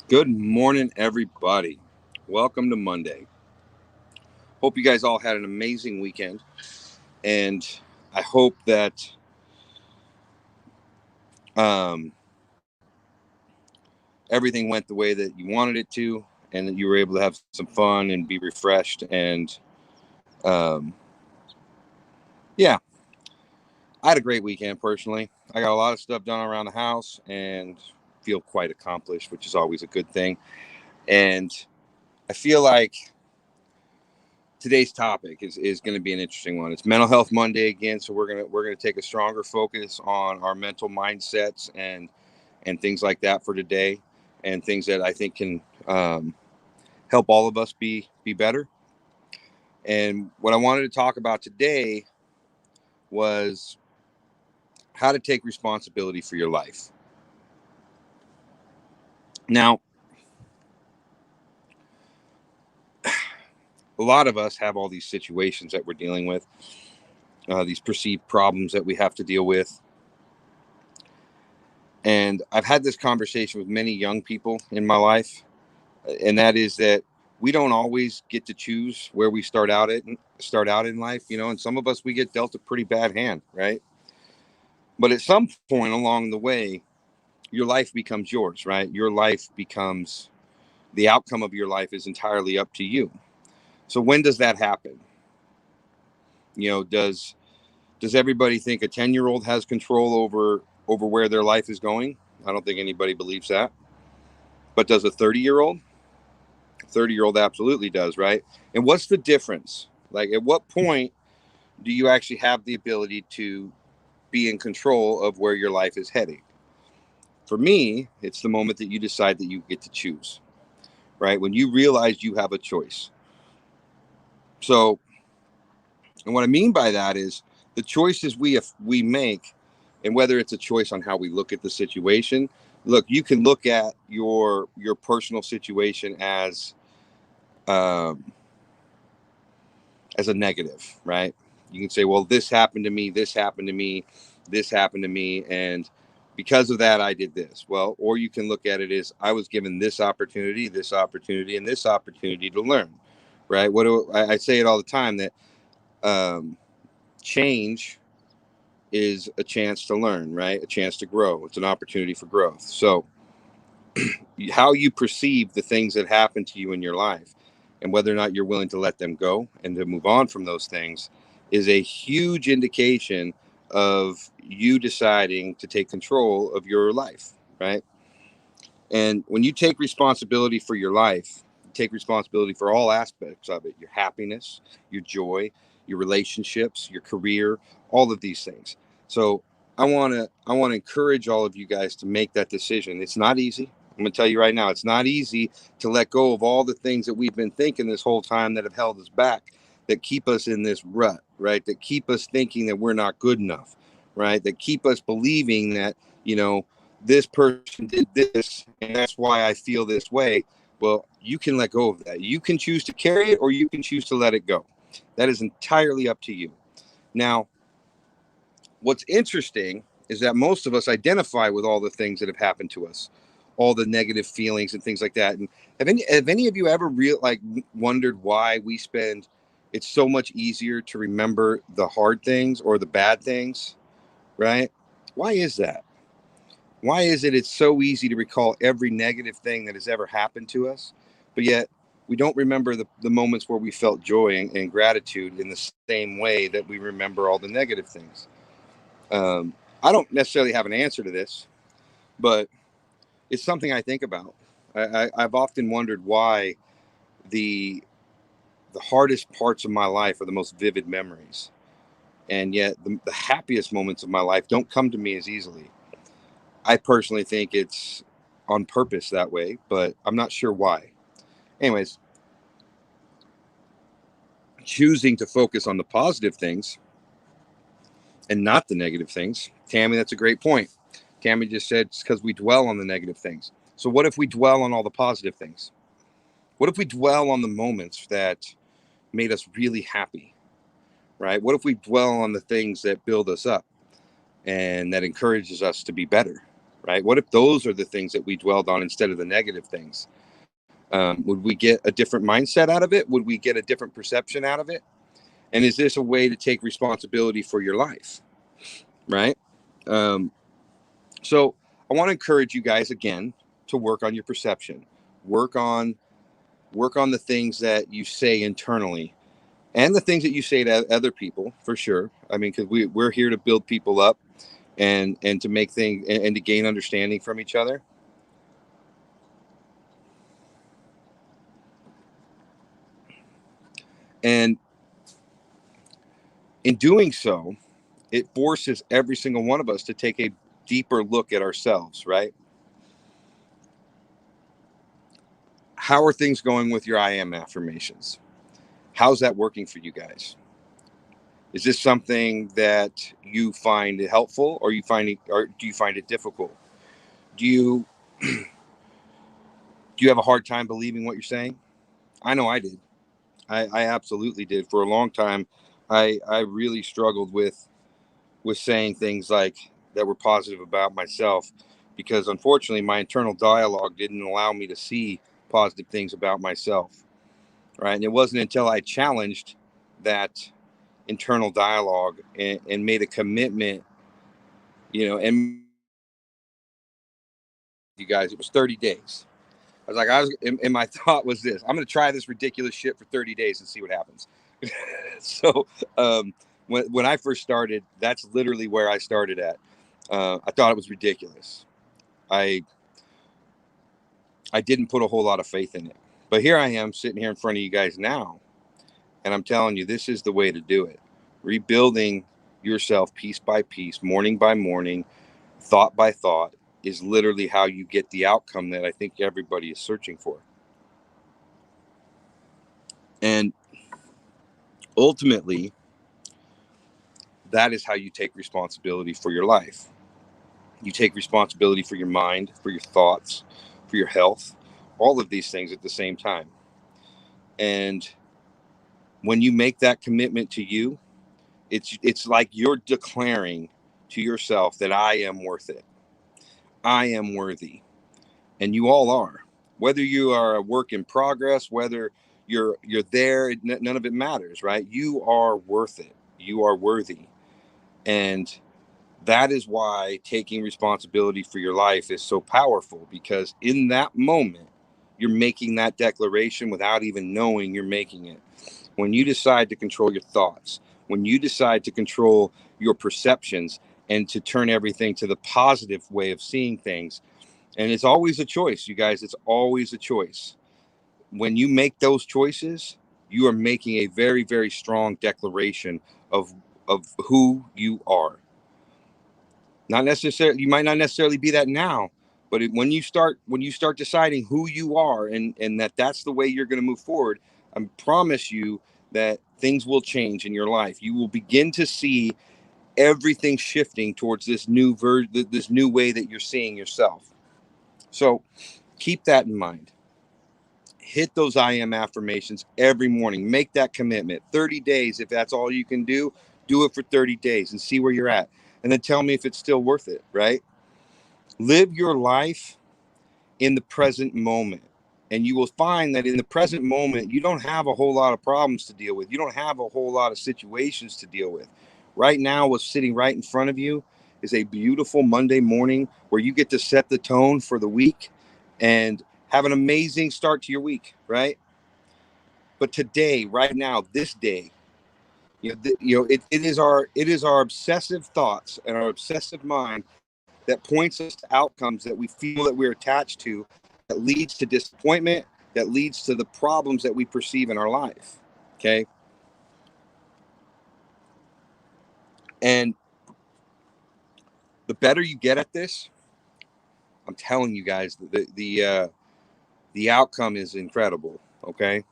Good morning, everybody. Welcome to Monday. Hope you guys all had an amazing weekend, and I hope that um, everything went the way that you wanted it to, and that you were able to have some fun and be refreshed. And um, yeah, I had a great weekend personally. I got a lot of stuff done around the house and feel quite accomplished, which is always a good thing. And I feel like today's topic is going to be an interesting one. It's Mental Health Monday again, so we're gonna take a stronger focus on our mental mindsets and things like that for today, and things that I think can help all of us be better. And what I wanted to talk about today was how to take responsibility for your life. Now, a lot of us have all these situations that we're dealing with, these perceived problems that we have to deal with. And I've had this conversation with many young people in my life, and that is that we don't always get to choose where we start out in life, and some of us, we get dealt a pretty bad hand, right? But at some point along the way, your life becomes yours, right? Your life becomes the outcome of your life is entirely up to you. So when does that happen? Does everybody think a 10-year-old has control over where their life is going? I don't think anybody believes that. But does a 30-year old absolutely does, right? And what's the difference? Like, at what point do you actually have the ability to be in control of where your life is heading? For me, it's the moment that you decide that you get to choose, right? When you realize you have a choice. So, and what I mean by that is the choices we make, and whether it's a choice on how we look at the situation. Look, you can look at your personal situation um, as a negative, right? You can say, well, this happened to me, this happened to me, this happened to me, and because of that, I did this. Well, or you can look at it as I was given this opportunity, and this opportunity to learn, right? I say it all the time that um, change is a chance to learn, right? A chance to grow. It's an opportunity for growth. So, how you perceive the things that happen to you in your life and whether or not you're willing to let them go and to move on from those things is a huge indication of you deciding to take control of your life, right? And when you take responsibility for your life, you take responsibility for all aspects of it: your happiness, your joy, your relationships, your career, all of these things. So I want to encourage all of you guys to make that decision. It's not easy. I'm going to tell you right now, it's not easy to let go of all the things that we've been thinking this whole time that have held us back, that keep us in this rut, right? That keep us thinking that we're not good enough, right? That keep us believing that, this person did this and that's why I feel this way. Well, you can let go of that. You can choose to carry it or you can choose to let it go. That is entirely up to you. Now, what's interesting is that most of us identify with all the things that have happened to us, all the negative feelings and things like that. And have any of you ever wondered why we spend it's so much easier to remember the hard things or the bad things, right? Why is that? Why is it it's so easy to recall every negative thing that has ever happened to us, but yet we don't remember the moments where we felt joy and gratitude in the same way that we remember all the negative things? Um, I don't necessarily have an answer to this, but it's something I think about. I've often wondered why the the hardest parts of my life are the most vivid memories, and yet the happiest moments of my life don't come to me as easily. I personally think it's on purpose that way, but I'm not sure why. Anyways, choosing to focus on the positive things and not the negative things. Tammy, that's a great point. Tammy just said it's because we dwell on the negative things. So, what if we dwell on all the positive things? What if we dwell on the moments that made us really happy, right? What if we dwell on the things that build us up and that encourages us to be better? right? What if those are the things that we dwelled on instead of the negative things? Would we get a different mindset out of it? Would we get a different perception out of it? And is this a way to take responsibility for your life, right? Um, so I want to encourage you guys again to work on your perception, work on the things that you say internally and the things that you say to other people, for sure. I mean, because we're here to build people up and to make things and to gain understanding from each other. And in doing so, it forces every single one of us to take a deeper look at ourselves, right? How are things going with your I am affirmations? How's that working for you guys? Is this something that you find helpful, or do you find it difficult? Do you do you have a hard time believing what you're saying? I know I did. I absolutely did. For a long time, I really struggled with saying things like that were positive about myself, because unfortunately my internal dialogue didn't allow me to see positive things about myself, right? And it wasn't until I challenged that internal dialogue and made a commitment, and you guys, it was 30 days. And my thought was this: I'm going to try this ridiculous shit for 30 days and see what happens. So, when I first started, that's literally where I started at. I thought it was ridiculous. I didn't put a whole lot of faith in it, but here I am sitting here in front of you guys now, and I'm telling you, this is the way to do it. Rebuilding yourself piece by piece, morning by morning, thought by thought, is literally how you get the outcome that I think everybody is searching for. And ultimately, that is how you take responsibility for your life. You take responsibility for your mind, for your thoughts, for your health, all of these things at the same time. And when you make that commitment to you, it's like you're declaring to yourself that I am worth it. I am worthy. And you all are. Whether you are a work in progress, whether you're there, none of it matters, right? You are worth it. You are worthy. And that is why taking responsibility for your life is so powerful, because in that moment, you're making that declaration without even knowing you're making it. When you decide to control your thoughts, when you decide to control your perceptions and to turn everything to the positive way of seeing things, and it's always a choice, you guys, it's always a choice. When you make those choices, you are making a very, very strong declaration of who you are. Not necessarily, you might not necessarily be that now, but when you start deciding who you are, and that's the way you're going to move forward, I promise you that things will change in your life. You will begin to see everything shifting towards this this new way that you're seeing yourself. So keep that in mind. Hit those I am affirmations every morning. Make that commitment. 30 days, if that's all you can do it for 30 days and see where you're at. And then tell me if it's still worth it, right? Live your life in the present moment. And you will find that in the present moment, you don't have a whole lot of problems to deal with. You don't have a whole lot of situations to deal with. Right now, what's sitting right in front of you is a beautiful Monday morning where you get to set the tone for the week and have an amazing start to your week, right? But today, right now, this day, it is our obsessive thoughts and our obsessive mind that points us to outcomes that we feel that we're attached to, that leads to disappointment, that leads to the problems that we perceive in our life. Okay. And the better you get at this, I'm telling you guys, the outcome is incredible. Okay.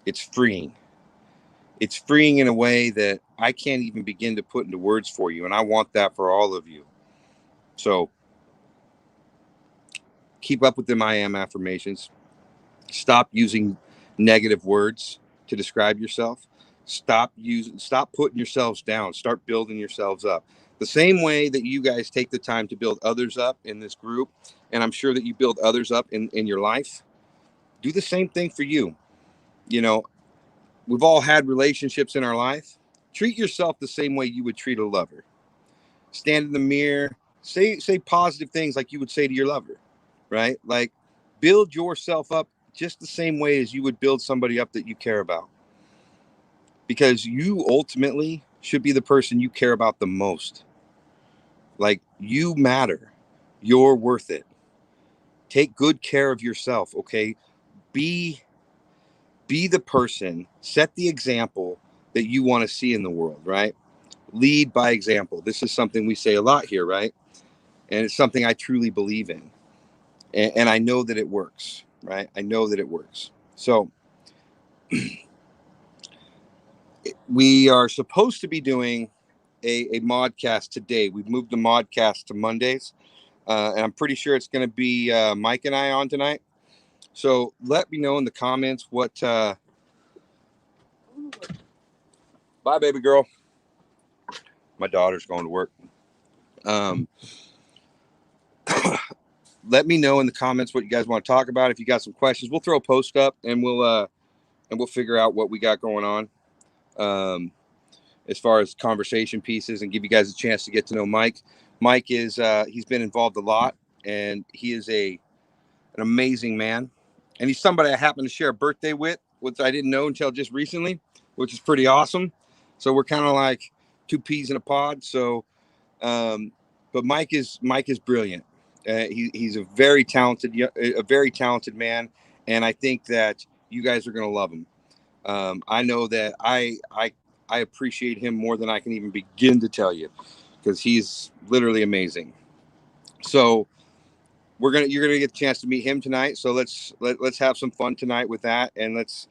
It's freeing. It's freeing in a way that I can't even begin to put into words for you. And I want that for all of you. So keep up with them I am affirmations. Stop using negative words to describe yourself. Stop putting yourselves down. Start building yourselves up. The same way that you guys take the time to build others up in this group, and I'm sure that you build others up in your life, do the same thing for you. You know, we've all had relationships in our life. Treat yourself the same way you would treat a lover. Stand in the mirror, say positive things like you would say to your lover, right? Like, build yourself up just the same way as you would build somebody up that you care about. Because you ultimately should be the person you care about the most. Like, you matter. You're worth it. Take good care of yourself, okay? Be the person, set the example that you want to see in the world, right? Lead by example. This is something we say a lot here, right? And it's something I truly believe in. And I know that it works, right? I know that it works. So we are supposed to be doing a modcast today. We've moved the modcast to Mondays. And I'm pretty sure it's going to be Mike and I on tonight. So let me know in the comments what. Bye, baby girl. My daughter's going to work. Let me know in the comments what you guys want to talk about. If you got some questions, we'll throw a post up and we'll figure out what we got going on. As far as conversation pieces, and give you guys a chance to get to know Mike. Mike is he's been involved a lot, and he is an amazing man, and he's somebody I happen to share a birthday with, which I didn't know until just recently, which is pretty awesome. So we're kind of like two peas in a pod. So, but Mike is brilliant. He's a very talented man, and I think that you guys are going to love him. I know that I appreciate him more than I can even begin to tell you, because he's literally amazing. So you're gonna get the chance to meet him tonight. So let's have some fun tonight with that, and let's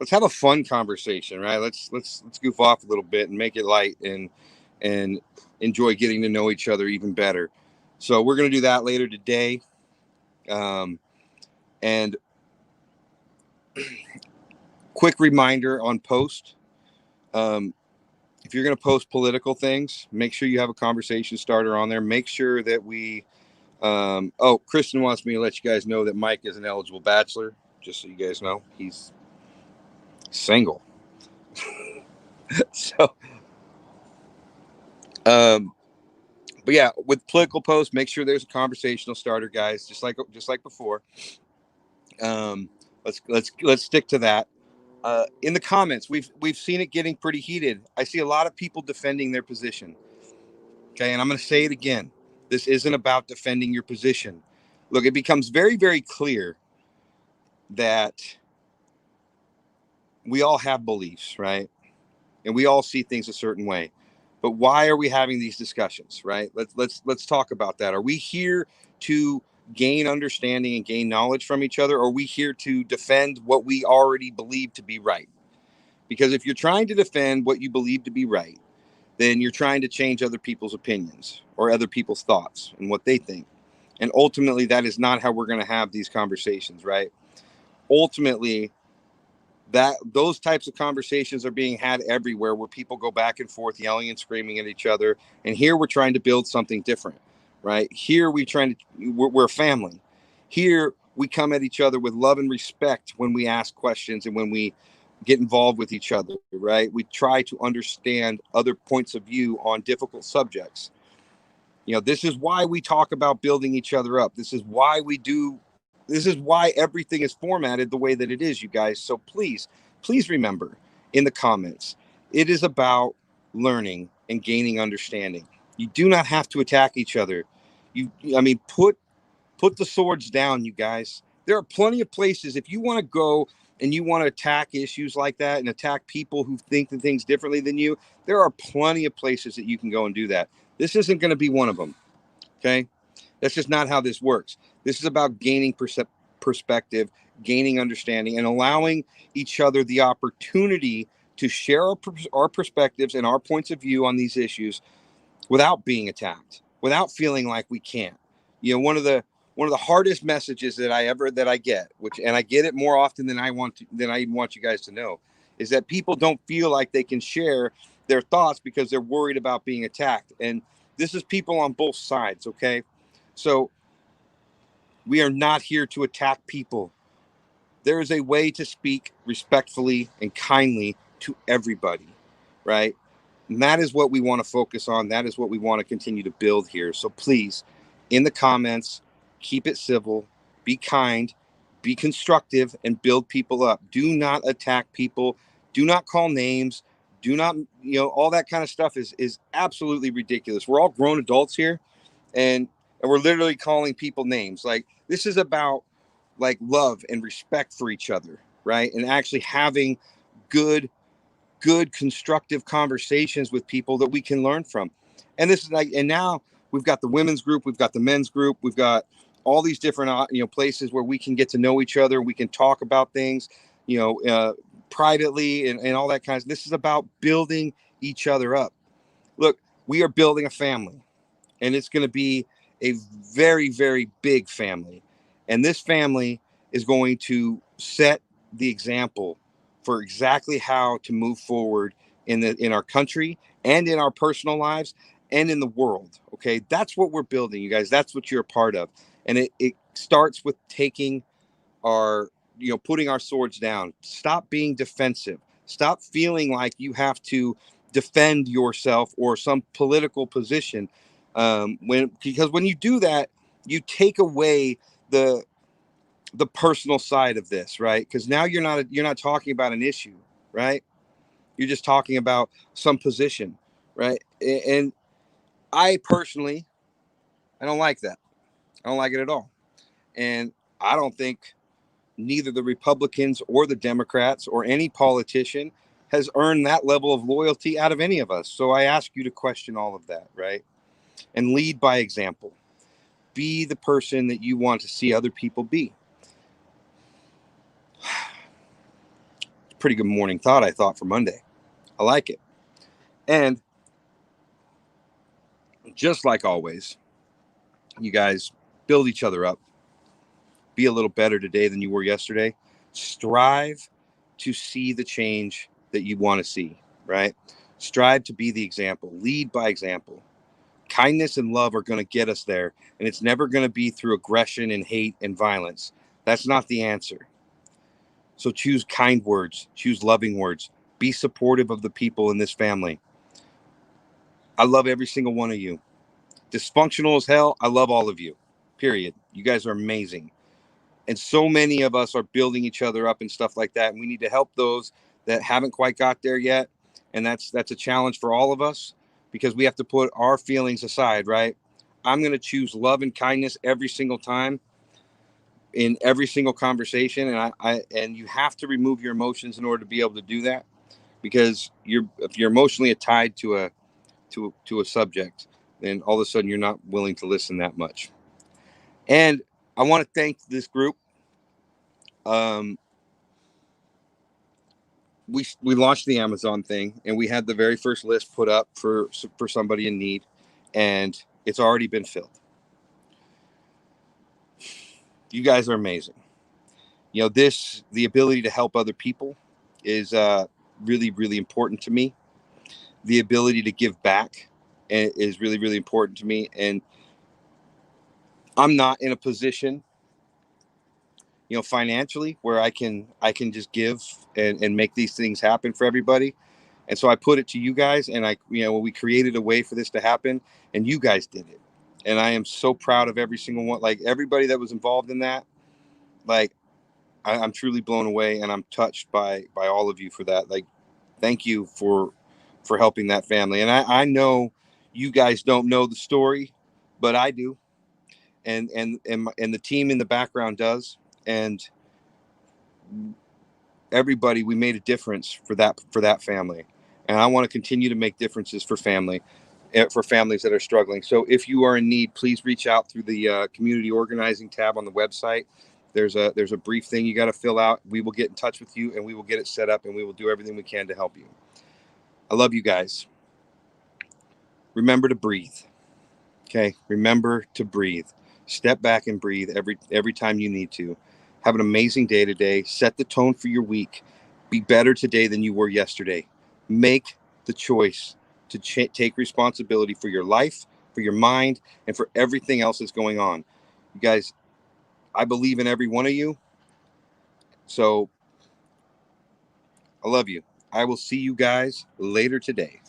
have a fun conversation, right? Let's goof off a little bit and make it light and enjoy getting to know each other even better. So we're gonna do that later today. And quick reminder on post. If you're going to post political things, make sure you have a conversation starter on there. Make sure that we. Kristen wants me to let you guys know that Mike is an eligible bachelor. Just so you guys know, he's single. So, but yeah, with political posts, make sure there's a conversational starter, guys. Just like before. Let's stick to that. In the comments, we've seen it getting pretty heated. I see a lot of people defending their position. Okay, and I'm going to say it again. This isn't about defending your position. Look, it becomes very, very clear that we all have beliefs, right? And we all see things a certain way. But why are we having these discussions, right? Let's talk about that. Are we here to gain understanding and gain knowledge from each other, or are we here to defend what we already believe to be right? Because if you're trying to defend what you believe to be right, then you're trying to change other people's opinions or other people's thoughts and what they think. And ultimately, that is not how we're going to have these conversations, right? Ultimately, those types of conversations are being had everywhere, where people go back and forth yelling and screaming at each other. And here we're trying to build something different, right? Here we're a family. Here we come at each other with love and respect when we ask questions and when we get involved with each other, right? We try to understand other points of view on difficult subjects. This is why we talk about building each other up. This is why everything is formatted the way that it is, you guys. So please remember in the comments, it is about learning and gaining understanding. You do not have to attack each other. Put the swords down, you guys. There are plenty of places if you want to go and you want to attack issues like that and attack people who think the things differently than you. There are plenty of places that you can go and do that. This isn't going to be one of them. Okay. That's just not how this works. This is about gaining perspective, gaining understanding, and allowing each other the opportunity to share our perspectives and our points of view on these issues without being attacked, without feeling like we can't. One of the hardest messages that I get, and I get it more often than I even want you guys to know, is that people don't feel like they can share their thoughts because they're worried about being attacked. And This is people on both sides, okay? So we are not here to attack people. There is a way to speak respectfully and kindly to everybody, right? And that is what we want to focus on. That is what we want to continue to build here. So please, in the comments, keep it civil, be kind, be constructive, and build people up. Do not attack people. Do not call names. Do not, all that kind of stuff is absolutely ridiculous. We're all grown adults here, and we're literally calling people names. Like, this is about like love and respect for each other, right? And actually having good constructive conversations with people that we can learn from. And this is like, and now we've got the women's group, we've got the men's group, we've got all these different places where we can get to know each other, we can talk about things privately, and all that kind of. This is about building each other up. Look, we are building a family, and it's going to be a very, very big family. And this family is going to set the example for exactly how to move forward in our country and in our personal lives and in the world. Okay, that's what we're building, you guys. That's what you're a part of. And it starts with taking our, putting our swords down. Stop being defensive. Stop feeling like you have to defend yourself or some political position. Because when you do that, you take away the personal side of this, right? Because now you're not talking about an issue, right? You're just talking about some position, right? And I personally, I don't like that. I don't like it at all. And I don't think neither the Republicans or the Democrats or any politician has earned that level of loyalty out of any of us. So I ask you to question all of that, right? And lead by example. Be the person that you want to see other people be. Pretty good morning thought, I thought, for Monday. I like it. And just like always, you guys build each other up. Be a little better today than you were yesterday. Strive to see the change that you want to see, right? Strive to be the example. Lead by example. Kindness and love are going to get us there, and it's never going to be through aggression and hate and violence. That's not the answer. So choose kind words, choose loving words, be supportive of the people in this family. I love every single one of you. Dysfunctional as hell, I love all of you, period. You guys are amazing. And so many of us are building each other up and stuff like that. And we need to help those that haven't quite got there yet. And that's a challenge for all of us, because we have to put our feelings aside, right? I'm going to choose love and kindness every single time in every single conversation. And you have to remove your emotions in order to be able to do that, because if you're emotionally tied to a subject, then all of a sudden you're not willing to listen that much. And I want to thank this group. We launched the Amazon thing, and we had the very first list put up for somebody in need, and it's already been filled. You guys are amazing. The ability to help other people is really, really important to me. The ability to give back is really, really important to me. And I'm not in a position, financially, where I can just give and make these things happen for everybody. And so I put it to you guys, and we created a way for this to happen, and you guys did it. And I am so proud of every single one, like everybody that was involved in that. Like, I'm truly blown away, and I'm touched by all of you for that. Like, thank you for helping that family. And I know you guys don't know the story, but I do. And the team in the background does. And everybody, we made a difference for that family. And I want to continue to make differences for families that are struggling. So if you are in need, please reach out through the community organizing tab on the website. There's a brief thing you got to fill out. We will get in touch with you, and we will get it set up, and we will do everything we can to help you. I love you guys. Remember to breathe. Okay. Remember to breathe. Step back and breathe every time you need to. Have an amazing day today. Set the tone for your week. Be better today than you were yesterday. Make the choice to take responsibility for your life, for your mind, and for everything else that's going on. You guys, I believe in every one of you. So I love you. I will see you guys later today.